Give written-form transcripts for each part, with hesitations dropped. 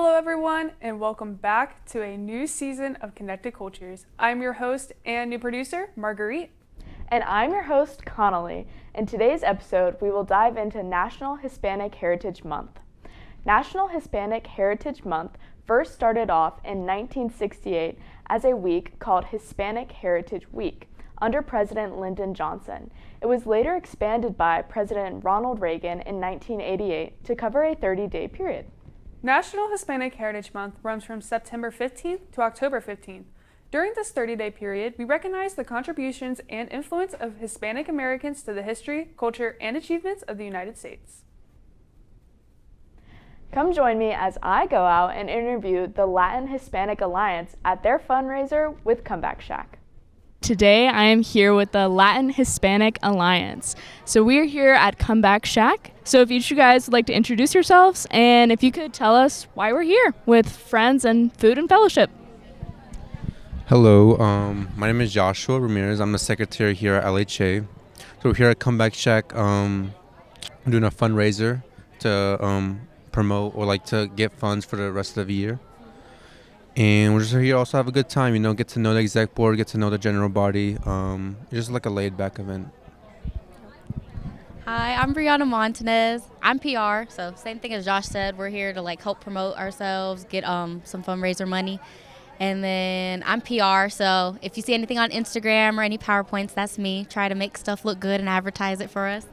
Hello everyone, and welcome back to a new season of Connected Cultures. I'm your host and new producer, Margurite. And I'm your host, Connolly. In today's episode, we will dive into National Hispanic Heritage Month. National Hispanic Heritage Month first started off in 1968 as a week called Hispanic Heritage Week under President Lyndon Johnson. It was later expanded by President Ronald Reagan in 1988 to cover a 30-day period. National Hispanic Heritage Month runs from September 15th to October 15th. During this 30-day period, we recognize the contributions and influence of Hispanic Americans to the history, culture, and achievements of the United States. Come join me as I go out and interview the Latin Hispanic Alliance at their fundraiser with Comeback Shack. Today I am here with the Latin Hispanic Alliance. So we are here at Comeback Shack. So if each of you guys would like to introduce yourselves, and if you could tell us why we're here with friends and food and fellowship. Hello, my name is Joshua Ramirez. I'm the secretary here at LHA. So we're here at Comeback Shack doing a fundraiser to promote or to get funds for the rest of the year. And we're just here also have a good time, get to know the exec board, get to know the general body. Just like a laid-back event. Hi, I'm Brianna Montanez. I'm PR, so same thing as Josh said. We're here to help promote ourselves, get some fundraiser money. And then I'm PR, so if you see anything on Instagram or any PowerPoints, that's me. Try to make stuff look good and advertise it for us.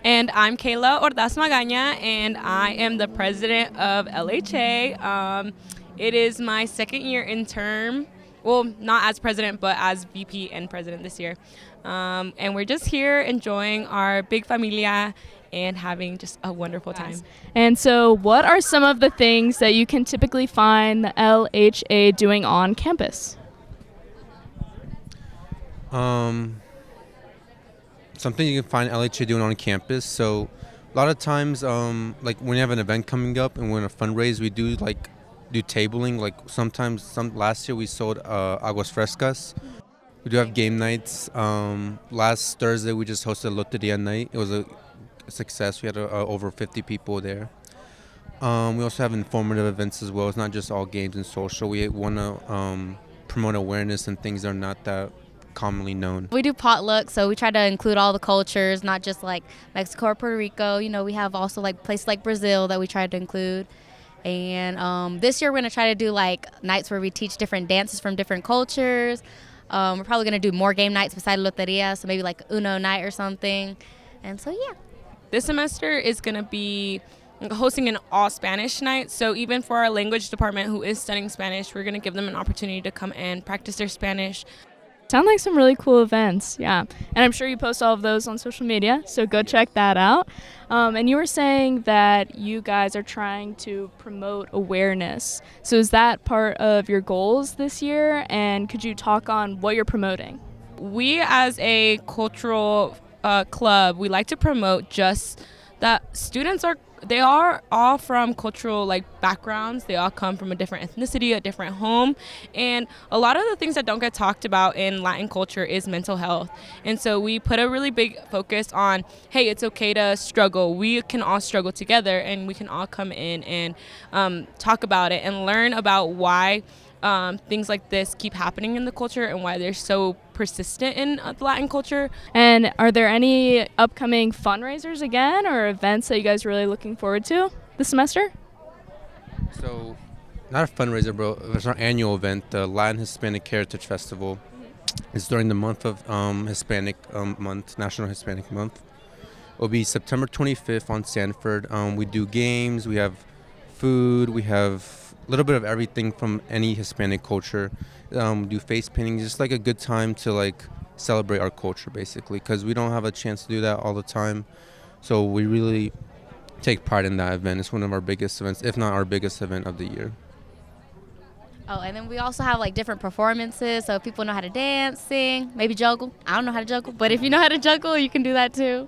And I'm Kayla Ordaz Magaña, and I am the president of LHA. It is my second year in term. Well, not as president, but as VP and president this year. And we're just here enjoying our big familia and having just a wonderful time. And so what are some of the things that you can typically find the LHA doing on campus? Something you can find LHA doing on campus. So a lot of times, when you have an event coming up and we're in a fundraise, we do tabling. Last year we sold aguas frescas. We do have game nights. Last Thursday we just hosted Loteria night. It was a success. We had over 50 people there. We also have informative events as well. It's not just all games and social. We want to promote awareness and things that are not that commonly known. We do potluck, so we try to include all the cultures, not just Mexico or Puerto Rico. We have also places like Brazil that we try to include. And this year we're going to try to do nights where we teach different dances from different cultures. We're probably going to do more game nights besides Loteria, so maybe Uno night or something. And so, yeah. This semester is going to be hosting an all-Spanish night. So even for our language department who is studying Spanish, we're going to give them an opportunity to come and practice their Spanish. Sound like some really cool events, yeah. And I'm sure you post all of those on social media, so go check that out. And you were saying that you guys are trying to promote awareness. So is that part of your goals this year? And could you talk on what you're promoting? We as a cultural club, we like to promote just that students they are all from cultural backgrounds. They all come from a different ethnicity, a different home, and a lot of the things that don't get talked about in Latin culture is mental health. And so we put a really big focus on, hey, it's okay to struggle. We can all struggle together, and we can all come in and talk about it and learn about why things like this keep happening in the culture and why they're so persistent in the Latin culture. And are there any upcoming fundraisers again or events that you guys are really looking forward to this semester? So, not a fundraiser, bro. It's our annual event, the Latin Hispanic Heritage Festival. It's during the month of Hispanic month, National Hispanic Month. It'll be September 25th on Sanford. We do games, we have food, we have a little bit of everything from any Hispanic culture. Do face painting, just a good time to celebrate our culture basically, because we don't have a chance to do that all the time. So we really take pride in that event. It's one of our biggest events, if not our biggest event of the year. Oh, and then we also have different performances, so if people know how to dance, sing, maybe juggle. I don't know how to juggle, but if you know how to juggle, you can do that too.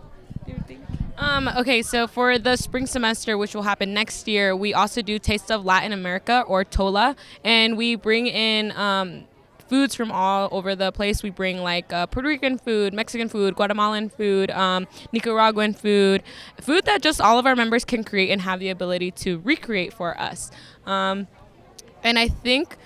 Okay, so for the spring semester, which will happen next year, we also do Taste of Latin America, or TOLA, and we bring in foods from all over the place. We bring like Puerto Rican food, Mexican food, Guatemalan food, Nicaraguan food that just all of our members can create and have the ability to recreate for us. And I think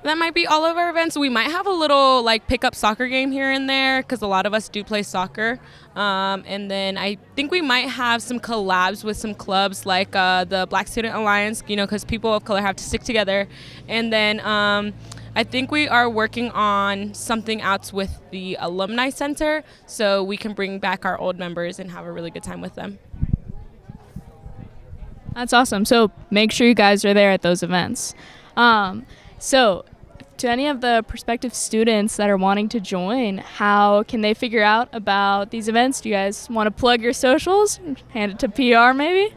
that might be all of our events. We might have a little like pickup soccer game here and there because a lot of us do play soccer. And then I think we might have some collabs with some clubs like the Black Student Alliance, because people of color have to stick together. And then I think we are working on something else with the Alumni Center so we can bring back our old members and have a really good time with them. That's awesome. So make sure you guys are there at those events. So to any of the prospective students that are wanting to join, how can they figure out about these events? Do you guys want to plug your socials? Hand it to PR maybe?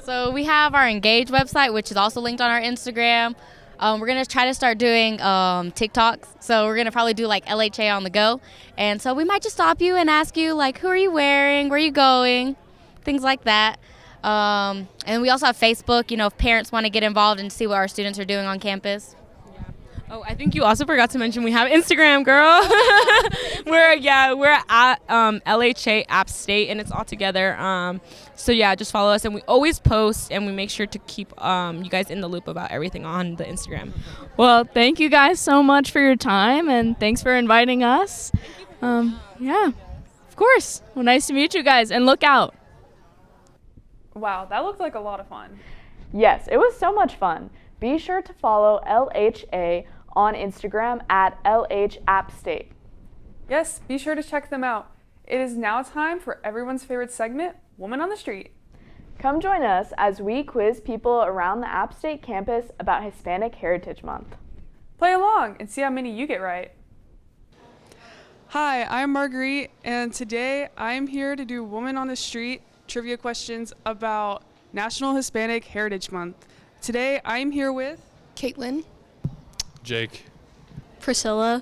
So we have our Engage website, which is also linked on our Instagram. We're going to try to start doing TikToks. So we're going to probably do like LHA on the go. And so we might just stop you and ask you like, who are you wearing? Where are you going? Things like that. And we also have Facebook, if parents want to get involved and see what our students are doing on campus. Oh, I think you also forgot to mention we have Instagram, girl. we're at LHA App State, and it's all together. So yeah, just follow us, and we always post, and we make sure to keep you guys in the loop about everything on the Instagram. Well, thank you guys so much for your time, and thanks for inviting us. Yeah, of course. Well, nice to meet you guys, and look out. Wow, that looked like a lot of fun. Yes, it was so much fun. Be sure to follow LHA on Instagram at LHAppState. Yes, be sure to check them out. It is now time for everyone's favorite segment, Woman on the Street. Come join us as we quiz people around the App State campus about Hispanic Heritage Month. Play along and see how many you get right. Hi, I'm Margurite, and today I'm here to do Woman on the Street trivia questions about National Hispanic Heritage Month. Today I'm here with Caitlin. Jake. Priscilla.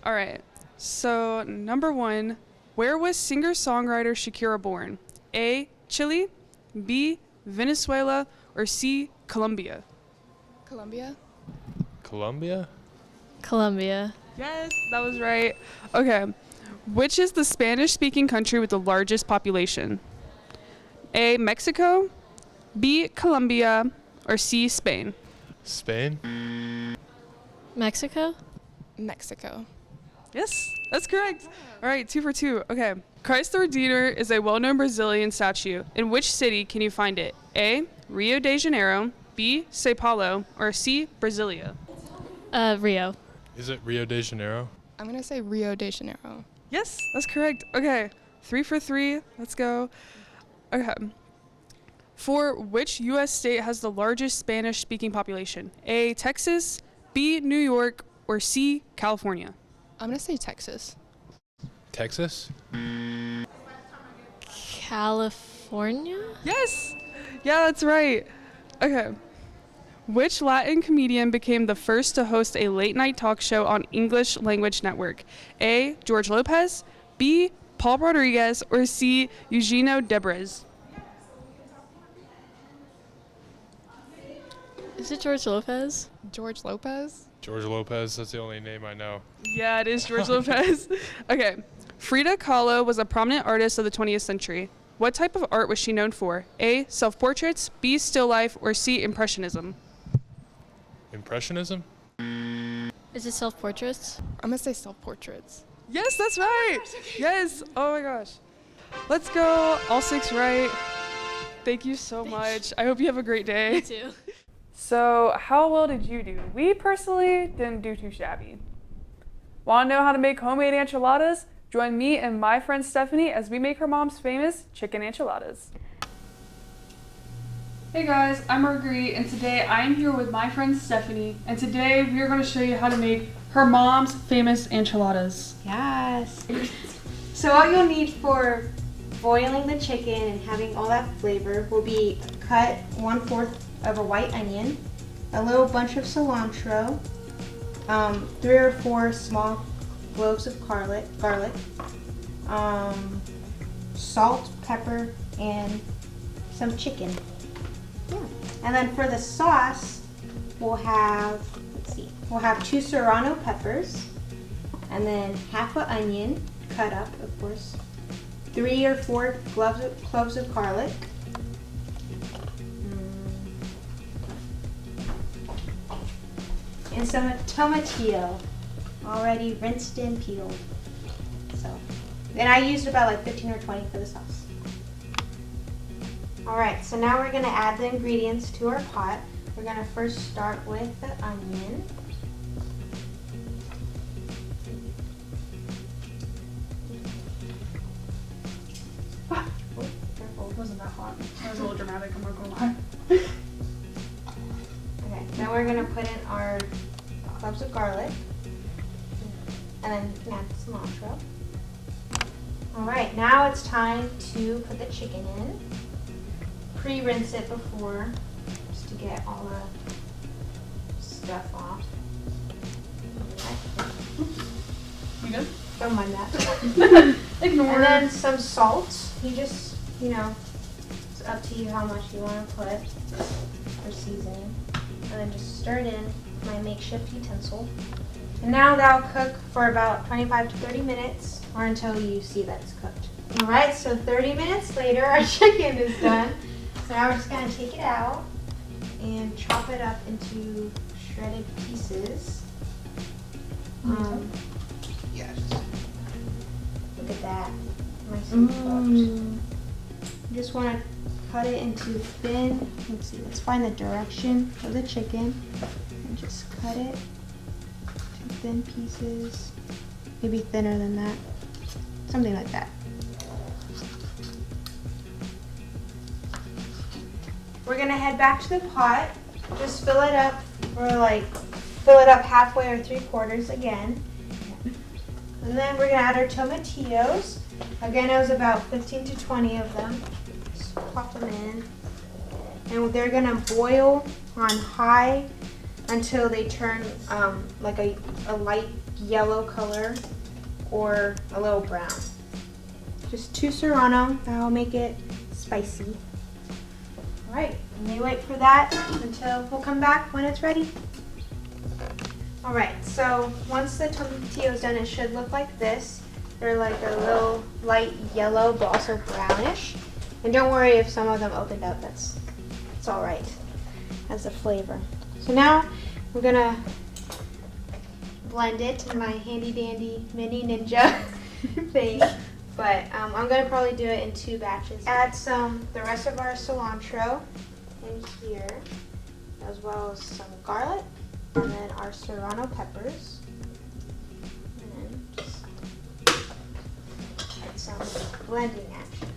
All right, so number 1, where was singer-songwriter Shakira born? A, Chile, B, Venezuela, or C, Colombia? Colombia. Colombia? Colombia. Yes, that was right. Okay, which is the Spanish-speaking country with the largest population? A, Mexico, B, Colombia, or C, Spain? Spain? Mexico. Mexico. Yes, that's correct. All right, 2 for 2. Okay. Christ the Redeemer is a well-known Brazilian statue. In which city can you find it? A, Rio de Janeiro, B, Sao Paulo, or C, Brasilia? Rio. Is it Rio de Janeiro? I'm going to say Rio de Janeiro. Yes, that's correct. Okay, 3 for 3. Let's go. Okay. For which U.S. state has the largest Spanish-speaking population? A, Texas, B, New York, or C, California? I'm going to say Texas. Texas? California? Yes! Yeah, that's right. Okay. Which Latin comedian became the first to host a late-night talk show on English Language Network? A, George Lopez, B, Paul Rodriguez, or C, Eugenio Debrez? Is it George Lopez? George Lopez? George Lopez, that's the only name I know. Yeah, it is George Lopez. Okay. Frida Kahlo was a prominent artist of the 20th century. What type of art was she known for? A, self-portraits, B, still life, or C, impressionism? Impressionism? Is it self-portraits? I'm going to say self-portraits. Yes, that's right. Yes. Oh my gosh. Let's go. All 6 right. Thank you so much. I hope you have a great day. Me too. So, how well did you do? We personally didn't do too shabby. Want to know how to make homemade enchiladas? Join me and my friend Stephanie as we make her mom's famous chicken enchiladas. Hey guys, I'm Margurite, and today I'm here with my friend Stephanie, and today we are going to show you how to make her mom's famous enchiladas. Yes. So all you'll need for boiling the chicken and having all that flavor will be cut 1/4 of a white onion, a little bunch of cilantro, 3 or 4 small cloves of garlic, salt, pepper, and some chicken. Yeah. And then for the sauce, we'll have, let's see, we'll have 2 serrano peppers, and then half an onion, cut up, of course, 3 or 4 cloves of garlic, and some tomatillo, already rinsed and peeled. And I used about like 15 or 20 for the sauce. Alright, so now we're going to add the ingredients to our pot. We're going to first start with the onion. Oh, careful, it wasn't that hot. That was a little dramatic, I'm not going to lie. Okay, then we're going to put in our cloves of garlic. And then you can add cilantro. Alright, now it's time to put the chicken in. Pre-rinse it before, just to get all the stuff off. You good? Don't mind that. Ignore. And then some salt. You just, it's up to you how much you want to put for seasoning. And then just stir it in with my makeshift utensil. And now that'll cook for about 25 to 30 minutes or until you see that it's cooked. Alright, so 30 minutes later our chicken is done. So now we're just going to take it out and chop it up into shredded pieces. Yeah, look at that. Nice and cooked. You just want to cut it into thin, let's find the direction of the chicken and just cut it to thin pieces. Maybe thinner than that. Something like that. We're gonna head back to the pot. Just fill it up fill it up halfway or 3/4 again. And then we're gonna add our tomatillos. Again, it was about 15 to 20 of them. Just pop them in. And they're gonna boil on high until they turn like a light yellow color or a little brown. Just 2 serrano, that'll make it spicy. Alright, and we wait for that until we'll come back when it's ready. Alright, so once the tomatillo's done, it should look like this. They're like a little light yellow, but also brownish. And don't worry if some of them opened up, it's alright. Has a flavor. So now we're gonna blend it in my handy dandy mini ninja thing. But I'm gonna probably do it in 2 batches. Add the rest of our cilantro in here, as well as some garlic, and then our serrano peppers. And then just add some blending action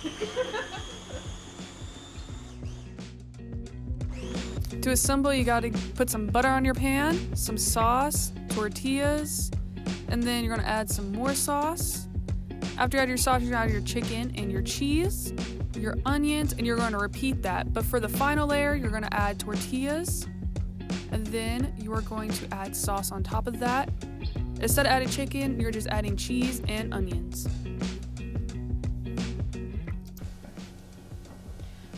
here. To assemble, you gotta put some butter on your pan, some sauce, tortillas, and then you're gonna add some more sauce. After you add your sauce, you're gonna add your chicken and your cheese, your onions, and you're gonna repeat that. But for the final layer, you're gonna add tortillas, and then you are going to add sauce on top of that. Instead of adding chicken, you're just adding cheese and onions.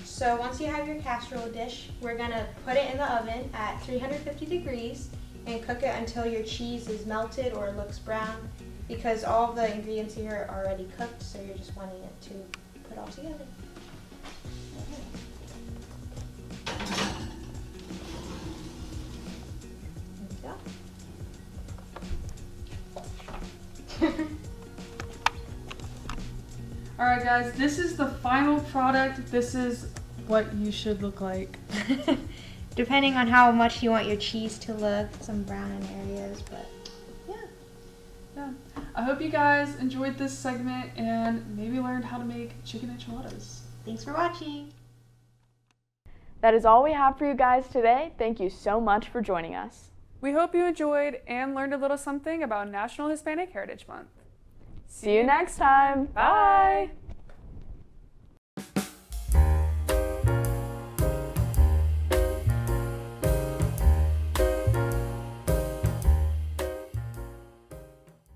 So once you have your casserole dish, we're gonna put it in the oven at 350 degrees and cook it until your cheese is melted or looks brown, because all the ingredients here are already cooked, so you're just wanting it to put all together. There you go. Alright guys, this is the final product. This is what you should look like. Depending on how much you want your cheese to look, some brown in areas, but Yeah. I hope you guys enjoyed this segment and maybe learned how to make chicken enchiladas. thanks for watching. That is all we have for you guys today. Thank you so much for joining us. We hope you enjoyed and learned a little something about National Hispanic Heritage Month. See you next time. Bye.